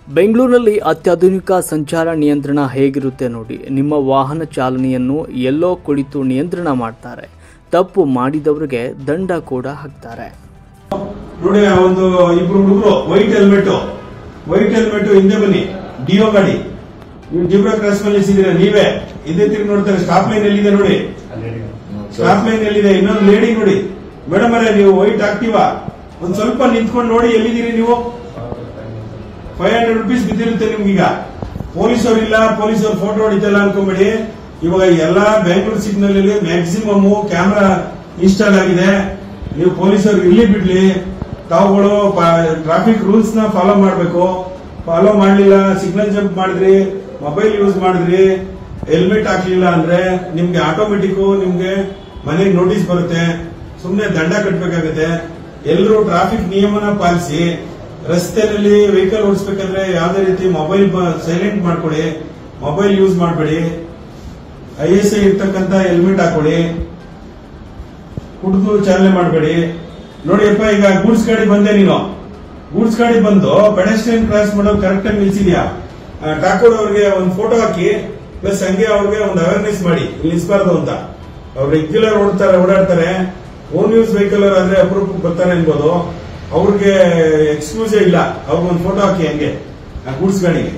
ಬೆಂಗಳೂರಿನಲ್ಲಿ ಅತ್ಯಾಧುನಿಕ ಸಂಚಾರ ನಿಯಂತ್ರಣ ಹೇಗಿರುತ್ತೆ ನೋಡಿ. ನಿಮ್ಮ ವಾಹನ ಚಾಲನೆಯನ್ನು ಎಲ್ಲೋ ಕುಳಿತು ನಿಯಂತ್ರಣ ಮಾಡ್ತಾರೆ. ತಪ್ಪು ಮಾಡಿದವರಿಗೆ ದಂಡ ಕೂಡ ಹಾಕ್ತಾರೆ. ನೋಡಿ, ಒಂದು ಇಬ್ರು ಹುಡುಗರು ವೈಟ್ ಹೆಲ್ಮೆಟ್ ಹಿಂದೆ ಬನ್ನಿ. ಡಿಒ ಗಾಡಿ ಡಿಬ್ರಾ ಕ್ರಾಸ್ ಮೇಲೆ ನಿಲ್ಸಿದ್ದೀರಾ ನೀವೇ. ಇದೇ ತಿರುಗಿ ನೋಡ್ತಾರೆ. ಸ್ಟಾಪ್ ಲೈನ್ ಎಲ್ಲಿದೆ ನೋಡಿ, ಸ್ಟಾಪ್ ಲೈನ್ ಎಲ್ಲಿದೆ. ಇನ್ನೊಂದು ಲೇಡಿ ನೋಡಿ. ಮೇಡಮ್ ಅವರೇ, ನೀವು ವೈಟ್ ಆಗ್ತೀವಾ? ಒಂದ್ ಸ್ವಲ್ಪ ನಿಂತ್ಕೊಂಡು ನೋಡಿ ಎಲ್ಲಿದ್ದೀರಿ ನೀವು. 500 ರೂಪೀಸ್ ಬಿದ್ದಿರುತ್ತೆ ನಿಮ್ಗೀಗ. ಪೊಲೀಸವ್ರು ಇಲ್ಲ, ಪೊಲೀಸವ್ರು ಫೋಟೋ ಹೊಡಿತಲ್ಲ ಅನ್ಕೊಂಬೇಡಿ. ಇವಾಗ ಎಲ್ಲಾ ಬೆಂಗಳೂರು ಸಿಗ್ನಲ್ ಅಲ್ಲಿ ಮ್ಯಾಕ್ಸಿಮಮ್ ಕ್ಯಾಮೆರಾ ಇನ್ಸ್ಟಾಲ್ ಆಗಿದೆ. ನೀವು ಪೊಲೀಸರು ಇರ್ಲಿ ಬಿಡ್ಲಿ, ತಾವುಗಳು ಟ್ರಾಫಿಕ್ ರೂಲ್ಸ್ ನ ಫಾಲೋ ಮಾಡಬೇಕು. ಫಾಲೋ ಮಾಡ್ಲಿಲ್ಲ, ಸಿಗ್ನಲ್ ಜಂಪ್ ಮಾಡಿದ್ರಿ, ಮೊಬೈಲ್ ಯೂಸ್ ಮಾಡಿದ್ರಿ, ಹೆಲ್ಮೆಟ್ ಹಾಕ್ಲಿಲ್ಲ ಅಂದ್ರೆ ನಿಮ್ಗೆ ಆಟೋಮೆಟಿಕ್ ನಿಮ್ಗೆ ಮನೆಗೆ ನೋಟಿಸ್ ಬರುತ್ತೆ. ಸುಮ್ನೆ ದಂಡ ಕಟ್ಟಬೇಕಾಗುತ್ತೆ. ಎಲ್ಲರೂ ಟ್ರಾಫಿಕ್ ನಿಯಮನ ಪಾಲಿಸಿ. ರಸ್ತೆಯಲ್ಲಿ ವೆಹಿಕಲ್ ಓಡಿಸಬೇಕಂದ್ರೆ ಯಾವುದೇ ರೀತಿ ಮೊಬೈಲ್ ಸೈಲೆಂಟ್ ಮಾಡ್ಕೊಳ್ಳಿ, ಮೊಬೈಲ್ ಯೂಸ್ ಮಾಡಬೇಡಿ, ISI ಇರ್ತಕ್ಕಂಥ ಹೆಲ್ಮೆಟ್ ಹಾಕೊಳ್ಳಿ, ಕುಡಿದು ಚಾಲನೆ ಮಾಡಬೇಡಿ. ನೋಡಿಯಪ್ಪ, ಈಗ ಗೂಡ್ಸ್ ಗಾಡಿ ಬಂದೆ, ನೀನು ಗೂಡ್ಸ್ ಗಾಡಿ ಬಂದು ಪೆಡೆಸ್ಟ್ರಿಯನ್ ಕ್ರಾಸ್ ಮಾಡೋದು ಕರೆಕ್ಟ್ ಆಗಿ ನಿಲ್ಸಿದ್ಯಾ? ಠಾಕೂರ್ ಅವ್ರಿಗೆ ಒಂದು ಫೋಟೋ ಹಾಕಿ, ಪ್ಲಸ್ ಹಂಗೆ ಅವ್ರಿಗೆ ಒಂದು ಅವೇರ್ನೆಸ್ ಮಾಡಿ, ಇಲ್ಲಿ ನಿಲ್ಸಬಾರ್ದು ಅಂತ. ಅವ್ರು ರೆಗ್ಯುಲರ್ ಓಡಾಡ್ತಾರೆ. ಓನ್ ಯೂಸ್ ವೆಹಿಕಲ್ ಆದ್ರೆ ಅಪರೂಪಕ್ಕೆ ಬರ್ತಾರೆ ಅನ್ಬೋದು. ಅವ್ರಿಗೆ ಎಕ್ಸ್ಕ್ಯೂಸೇ ಇಲ್ಲ. ಅವ್ರಿಗೊಂದು ಫೋಟೋ ಹಾಕಿ ಹಂಗೆ ಗೂಡ್ಸ್ ಗಾಡಿಗೆ.